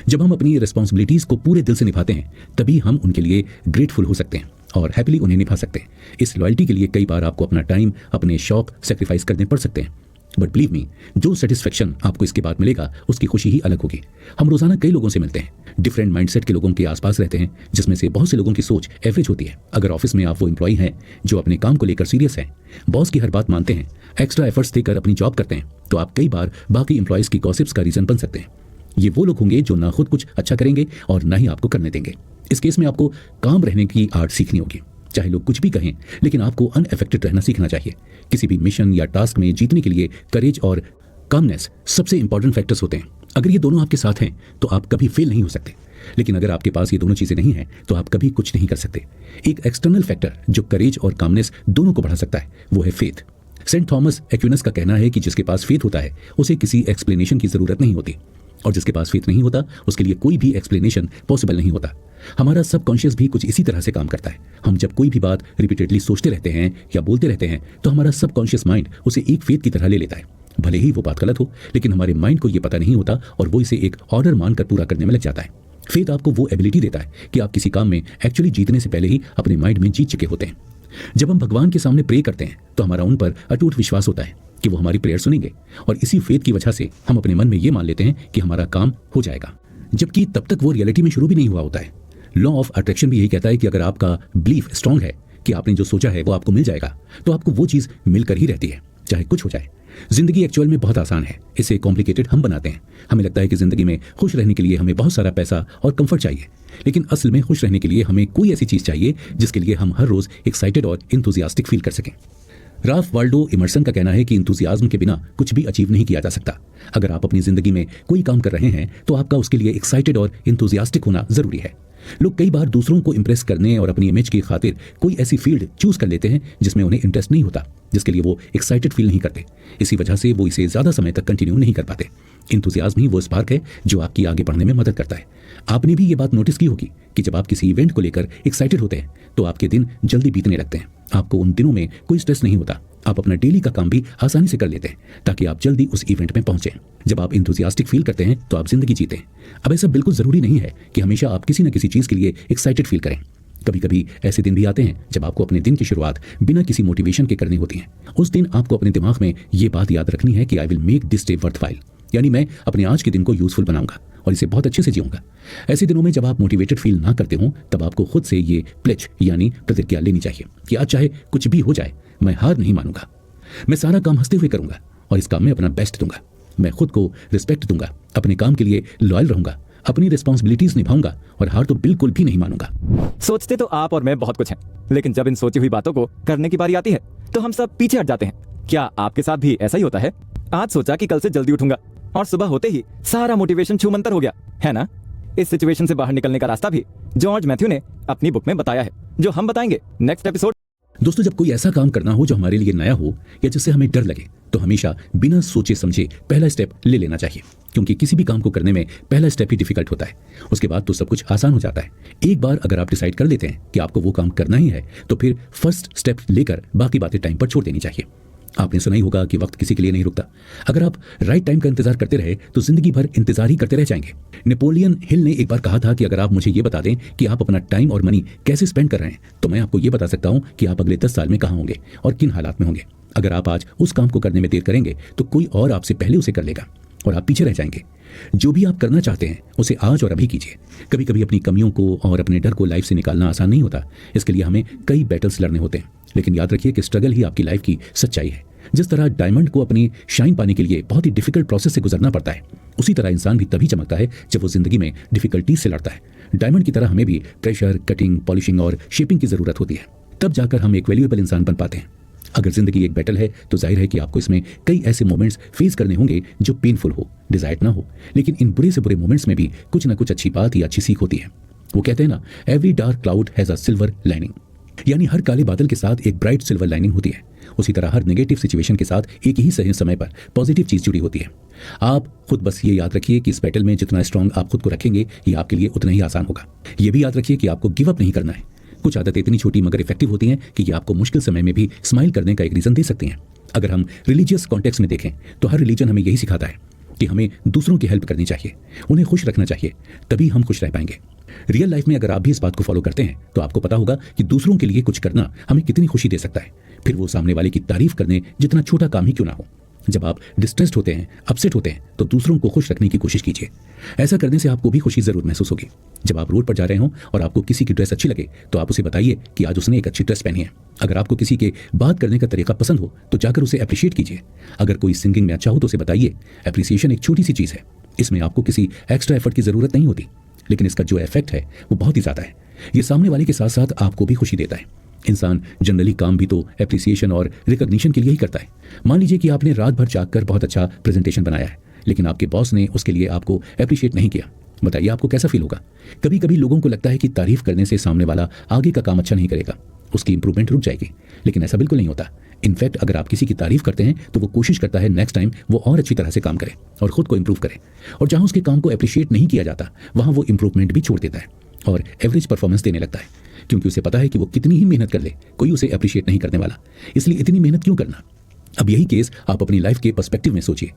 जब हम अपनी रिस्पॉन्सिबिलिटीज को पूरे दिल से निभाते हैं तभी हम उनके लिए ग्रेटफुल हो सकते हैं और हैप्पीली उन्हें निभा सकते हैं। इस लॉयल्टी के लिए कई बार आपको अपना टाइम, अपने शौक सेक्रीफाइस करने पड़ सकते हैं, बट बिलीव मी, जो सेटिस्फेक्शन आपको इसके बाद मिलेगा उसकी खुशी ही अलग होगी। हम रोजाना कई लोगों से मिलते हैं, डिफरेंट माइंडसेट के लोगों के आसपास रहते हैं, जिसमें से बहुत से लोगों की सोच एवरेज होती है। अगर ऑफिस में आप वो एम्प्लॉय हैं जो अपने काम को लेकर सीरियस हैं, बॉस की हर बात मानते हैं, एक्स्ट्रा एफर्ट्स देकर अपनी जॉब करते हैं, तो आप कई बार बाकी एम्प्लॉयज की गॉसिप्स का रीजन बन सकते हैं। ये वो लोग होंगे जो ना खुद कुछ अच्छा करेंगे और ना ही आपको करने देंगे। इस केस में आपको काम रहने की आर्ट सीखनी होगी। चाहे लोग कुछ भी कहें, लेकिन आपको अनअफेक्टेड रहना सीखना चाहिए। किसी भी मिशन या टास्क में जीतने के लिए करेज और कामनेस सबसे इंपॉर्टेंट फैक्टर्स होते हैं। अगर ये दोनों आपके साथ हैं तो आप कभी फेल नहीं हो सकते, लेकिन अगर आपके पास ये दोनों चीजें नहीं हैं तो आप कभी कुछ नहीं कर सकते। एक एक्सटर्नल फैक्टर जो करेज और कामनेस दोनों को बढ़ा सकता है वो है फेथ। सेंट थॉमस एक्विनस का कहना है कि जिसके पास फेथ होता है उसे किसी एक्सप्लेनेशन की जरूरत नहीं होती, और जिसके पास फेथ नहीं होता उसके लिए कोई भी एक्सप्लेनेशन पॉसिबल नहीं होता। हमारा सबकॉन्शियस भी कुछ इसी तरह से काम करता है। हम जब कोई भी बात रिपीटेडली सोचते रहते हैं या बोलते रहते हैं तो हमारा सबकॉन्शियस माइंड उसे एक फेथ की तरह ले लेता है। भले ही वो बात गलत हो, लेकिन हमारे माइंड को ये पता नहीं होता और वो इसे एक ऑर्डर मानकर पूरा करने में लग जाता है। फेथ आपको वो एबिलिटी देता है कि आप किसी काम में एक्चुअली जीतने से पहले ही अपने माइंड में जीत चुके होते हैं। जब हम भगवान के सामने प्रे करते हैं तो हमारा उन पर अटूट विश्वास होता है कि वो हमारी प्रेयर सुनेंगे, और इसी फेथ की वजह से हम अपने मन में ये मान लेते हैं कि हमारा काम हो जाएगा, जबकि तब तक वो रियलिटी में शुरू भी नहीं हुआ होता है। लॉ ऑफ अट्रैक्शन भी यही कहता है कि अगर आपका बिलीफ स्ट्रांग है कि आपने जो सोचा है वो आपको मिल जाएगा, तो आपको वो चीज मिलकर ही रहती है, चाहे कुछ हो जाए। जिंदगी एक्चुअल में बहुत आसान है, इसे कॉम्प्लिकेटेड हम बनाते हैं। हमें लगता है कि जिंदगी में खुश रहने के लिए हमें बहुत सारा पैसा और कंफर्ट चाहिए, लेकिन असल में खुश रहने के लिए हमें कोई ऐसी चीज चाहिए जिसके लिए हम हर रोज एक्साइटेड और इंथुजियास्टिक फील कर सकें। राल्फ वाल्डो इमर्सन का कहना है कि इंथुजियाज्म के बिना कुछ भी अचीव नहीं किया जा सकता। अगर आप अपनी जिंदगी में कोई काम कर रहे हैं तो आपका उसके लिए एक्साइटेड और इंथुजियास्टिक होना जरूरी है। लोग कई बार दूसरों को इंप्रेस करने और अपनी इमेज की खातिर कोई ऐसी फील्ड चूज कर लेते हैं जिसमें उन्हें इंटरेस्ट नहीं होता। जिसके लिए वो एक्साइटेड फील नहीं करते। इसी वजह से वो इसे ज़्यादा समय तक कंटिन्यू नहीं कर पाते। इंथुसियाज्म ही वो स्पार्क है जो आपकी आगे बढ़ने में मदद करता है। आपने भी ये बात नोटिस की होगी कि जब आप किसी इवेंट को लेकर एक्साइटेड होते हैं तो आपके दिन जल्दी बीतने लगते हैं। आपको उन दिनों में कोई स्ट्रेस नहीं होता। आप अपना डेली का काम भी आसानी से कर लेते हैं ताकि आप जल्दी उस इवेंट में पहुंचें। जब आप इंथुसियास्टिक फील करते हैं तो आप जिंदगी जीते हैं। अब ऐसा बिल्कुल ज़रूरी नहीं है कि हमेशा आप किसी न किसी चीज़ के लिए एक्साइटेड फील करें। कभी कभी ऐसे दिन भी आते हैं जब आपको अपने दिन की शुरुआत बिना किसी मोटिवेशन के करनी होती है। उस दिन आपको अपने दिमाग में ये बात याद रखनी है कि I will make this day worthwhile, यानी मैं अपने आज के दिन को यूजफुल बनाऊंगा और इसे बहुत अच्छे से जीऊंगा। ऐसे दिनों में जब आप मोटिवेटेड फील ना करते हो तब आपको खुद से ये प्लेज यानी प्रतिज्ञा लेनी चाहिए कि आज चाहे कुछ भी हो जाए मैं हार नहीं मानूंगा। मैं सारा काम हंसते हुए करूंगा और इस काम में अपना बेस्ट दूंगा। मैं खुद को रिस्पेक्ट दूंगा, अपने काम के लिए लॉयल रहूंगा, अपनी रिस्पॉन्सिबिलिटीज निभाऊंगा और हार तो बिल्कुल भी नहीं मानूंगा। सोचते तो आप और मैं बहुत कुछ हैं, लेकिन जब इन सोची हुई बातों को करने की बारी आती है तो हम सब पीछे हट जाते हैं। क्या आपके साथ भी ऐसा ही होता है? आज सोचा कि कल से जल्दी उठूंगा और सुबह होते ही सारा मोटिवेशन छूमंतर हो गया, है ना? इस सिचुएशन से बाहर निकलने का रास्ता भी जॉर्ज मैथ्यू ने अपनी बुक में बताया है, जो हम बताएंगे नेक्स्ट एपिसोड। दोस्तों, जब कोई ऐसा काम करना हो जो हमारे लिए नया हो या जिससे हमें डर लगे तो हमेशा बिना सोचे समझे पहला स्टेप ले लेना चाहिए, क्योंकि किसी भी काम को करने में पहला स्टेप ही डिफिकल्ट होता है। उसके बाद तो सब कुछ आसान हो जाता है। एक बार अगर आप डिसाइड कर लेते हैं कि आपको वो काम करना ही है तो फिर फर्स्ट स्टेप लेकर बाकी बातें टाइम पर छोड़ देनी चाहिए। आपने सुना ही होगा कि वक्त किसी के लिए नहीं रुकता। अगर आप राइट टाइम का इंतजार करते रहे तो जिंदगी भर इंतजार ही करते रह जाएंगे। नेपोलियन हिल ने एक बार कहा था कि अगर आप मुझे ये बता दें कि आप अपना टाइम और मनी कैसे स्पेंड कर रहे हैं तो मैं आपको ये बता सकता हूं कि आप अगले 10 साल में कहां होंगे और किन हालात में होंगे। अगर आप आज उस काम को करने में देर करेंगे तो कोई और आपसे पहले उसे कर लेगा और आप पीछे रह जाएंगे। जो भी आप करना चाहते हैं उसे आज और अभी कीजिए। कभी कभी अपनी कमियों को और अपने डर को लाइफ से निकालना आसान नहीं होता। इसके लिए हमें कई बैटल्स लड़ने होते हैं, लेकिन याद रखिए कि स्ट्रगल ही आपकी लाइफ की सच्चाई है। जिस तरह डायमंड को अपनी शाइन पाने के लिए बहुत ही डिफिकल्ट प्रोसेस से गुजरना पड़ता है, उसी तरह इंसान भी तभी चमकता है जब वो जिंदगी में डिफिकल्टीज से लड़ता है। डायमंड की तरह हमें भी प्रेशर, कटिंग, पॉलिशिंग और शेपिंग की जरूरत होती है, तब जाकर हम एक वैल्यूएबल इंसान बन पाते हैं। अगर जिंदगी एक बैटल है तो जाहिर है कि आपको इसमें कई ऐसे मोमेंट्स फेस करने होंगे जो पेनफुल हो, डिजायर्ड ना हो, लेकिन इन बुरे से बुरे मोमेंट्स में भी कुछ ना कुछ अच्छी बात या अच्छी सीख होती है। वो कहते हैं ना, every dark cloud has a silver lining, यानी हर काले बादल के साथ एक ब्राइट सिल्वर लाइनिंग होती है। उसी तरह हर नेगेटिव सिचुएशन के साथ एक ही सही समय पर पॉजिटिव चीज जुड़ी होती है। आप खुद बस ये याद रखिए कि इस बैटल में जितना स्ट्रांग आप खुद को रखेंगे ये आपके लिए उतना ही आसान होगा। ये भी याद रखिए कि आपको गिव अप नहीं करना है। कुछ आदतें इतनी छोटी मगर इफेक्टिव होती हैं कि ये आपको मुश्किल समय में भी स्माइल करने का एक रीजन दे सकती हैं। अगर हम रिलीजियस कॉन्टेक्स्ट में देखें तो हर रिलीजन हमें यही सिखाता है कि हमें दूसरों की हेल्प करनी चाहिए, उन्हें खुश रखना चाहिए, तभी हम खुश रह पाएंगे। रियल लाइफ में अगर आप भी इस बात को फॉलो करते हैं तो आपको पता होगा कि दूसरों के लिए कुछ करना हमें कितनी खुशी दे सकता है, फिर वो सामने वाले की तारीफ करने जितना छोटा काम ही क्यों ना हो। जब आप डिस्ट्रेस्ड होते हैं, अपसेट होते हैं, तो दूसरों को खुश रखने की कोशिश कीजिए। ऐसा करने से आपको भी खुशी जरूर महसूस होगी। जब आप रोड पर जा रहे हो और आपको किसी की ड्रेस अच्छी लगे तो आप उसे बताइए कि आज उसने एक अच्छी ड्रेस पहनी है। अगर आपको किसी के बात करने का तरीका पसंद हो तो जाकर उसे अप्रिशिएट कीजिए। अगर कोई सिंगिंग में अच्छा हो तो उसे बताइए। अप्रिसिएशन एक छोटी सी चीज़ है, इसमें आपको किसी एक्स्ट्रा एफर्ट की जरूरत नहीं होती, लेकिन इसका जो इफेक्ट है वो बहुत ही ज़्यादा है। ये सामने वाले के साथ साथ आपको भी खुशी देता है। इंसान जनरली काम भी तो एप्रिसिएशन और रिकॉग्निशन के लिए ही करता है। मान लीजिए कि आपने रात भर जागकर बहुत अच्छा प्रेजेंटेशन बनाया है, लेकिन आपके बॉस ने उसके लिए आपको एप्रिशिएट नहीं किया। बताइए आपको कैसा फील होगा। कभी कभी लोगों को लगता है कि तारीफ करने से सामने वाला आगे का काम अच्छा नहीं करेगा, उसकी इंप्रूवमेंट रुक जाएगी, लेकिन ऐसा बिल्कुल नहीं होता। इनफैक्ट अगर आप किसी की तारीफ करते हैं तो वो कोशिश करता है नेक्स्ट टाइम वो और अच्छी तरह से काम करे और खुद को इंप्रूव करे, और जहां उसके काम को अप्रिशिएट नहीं किया जाता वहां वो इंप्रूवमेंट भी छोड़ देता है और एवरेज परफॉर्मेंस देने लगता है, क्योंकि उसे पता है कि वो कितनी ही मेहनत कर ले कोई उसे अप्रिशिएट नहीं करने वाला, इसलिए इतनी मेहनत क्यों करना। अब यही केस आप अपनी लाइफ के पर्सपेक्टिव में सोचिए।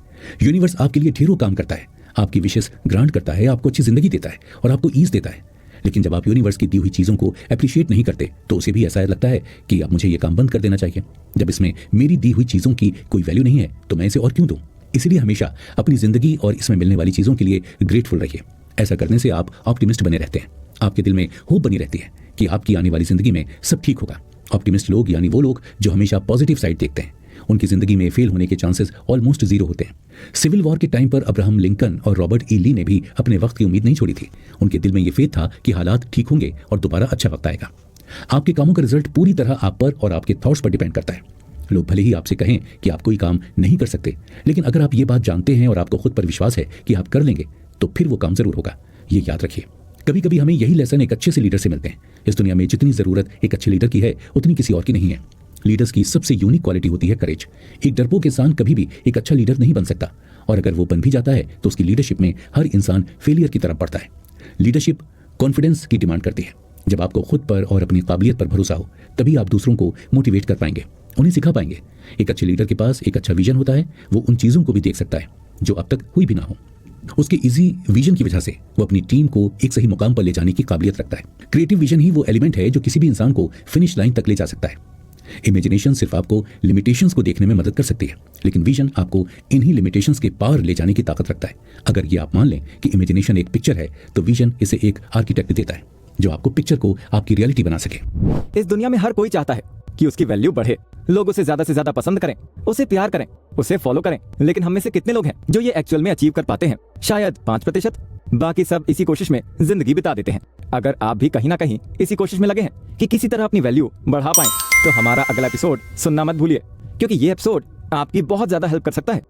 यूनिवर्स आपके लिए ढेरों काम करता है, आपकी विशेस ग्रांट करता है, आपको अच्छी जिंदगी देता है और आपको ईज देता है, लेकिन जब आप यूनिवर्स की दी हुई चीज़ों को अप्रिशिएट नहीं करते तो उसे भी ऐसा लगता है कि अब मुझे ये काम बंद कर देना चाहिए। जब इसमें मेरी दी हुई चीज़ों की कोई वैल्यू नहीं है तो मैं इसे और क्यों दूँ। इसलिए हमेशा अपनी जिंदगी और इसमें मिलने वाली चीज़ों के लिए ग्रेटफुल रहिए। ऐसा करने से आप ऑप्टिमिस्ट बने रहते हैं, आपके दिल में होप बनी रहती है कि आपकी आने वाली जिंदगी में सब ठीक होगा। ऑप्टिमिस्ट लोग यानी वो लोग जो हमेशा पॉजिटिव साइड देखते हैं, उनकी जिंदगी में फेल होने के चांसेस ऑलमोस्ट जीरो होते हैं। सिविल वॉर के टाइम पर अब्राहम लिंकन और रॉबर्ट ई ली ने भी अपने वक्त की उम्मीद नहीं छोड़ी थी। उनके दिल में ये फेथ था कि हालात ठीक होंगे और दोबारा अच्छा वक्त आएगा। आपके कामों का रिजल्ट पूरी तरह आप पर और आपके थॉट्स पर डिपेंड करता है। लोग भले ही आपसे कहें कि आप कोई काम नहीं कर सकते, लेकिन अगर आप ये बात जानते हैं और आपको खुद पर विश्वास है कि आप कर लेंगे तो फिर वो काम जरूर होगा। ये याद रखिए। कभी कभी हमें यही लेसन एक अच्छे से लीडर से मिलते हैं। इस दुनिया में जितनी जरूरत एक अच्छे लीडर की है उतनी किसी और की नहीं है। लीडर्स की सबसे यूनिक क्वालिटी होती है करेज। एक डरपोक इंसान कभी भी एक अच्छा लीडर नहीं बन सकता, और अगर वो बन भी जाता है तो उसकी लीडरशिप में हर इंसान फेलियर की तरफ बढ़ता है। लीडरशिप कॉन्फिडेंस की डिमांड करती है। जब आपको खुद पर और अपनी काबिलियत पर भरोसा हो, तभी आप दूसरों को मोटिवेट कर पाएंगे, उन्हें सिखा पाएंगे। एक अच्छे लीडर के पास एक अच्छा विजन होता है। वो उन चीज़ों को भी देख सकता है जो अब तक हुई भी ना हो। उसके इजी विजन की वजह से वो अपनी टीम को एक सही मुकाम पर ले जाने की काबिलियत रखता है। क्रिएटिव विजन ही वो एलिमेंट है जो किसी भी इंसान को फिनिश लाइन तक ले जा सकता है। इमेजिनेशन सिर्फ आपको लिमिटेशंस को देखने में मदद कर सकती है, लेकिन विजन आपको इन्हीं लिमिटेशंस के पार ले जाने की ताकत रखता है। अगर ये आप मान लें कि इमेजिनेशन एक पिक्चर है, तो विजन इसे एक आर्किटेक्ट देता है जो आपको पिक्चर को आपकी रियलिटी बना सके। इस दुनिया में हर कोई चाहता है कि उसकी वैल्यू बढ़े, लोग उसे ज्यादा से ज्यादा पसंद करें, उसे प्यार करें, उसे फॉलो करें। लेकिन हम में से कितने लोग हैं जो ये एक्चुअल में अचीव कर पाते हैं? शायद 5%। बाकी सब इसी कोशिश में जिंदगी बिता देते हैं। अगर आप भी कहीं ना कहीं इसी कोशिश में लगे हैं कि किसी तरह अपनी वैल्यू बढ़ा पाएं, तो हमारा अगला एपिसोड सुनना मत भूलिए, क्योंकि ये एपिसोड आपकी बहुत ज्यादा हेल्प कर सकता है।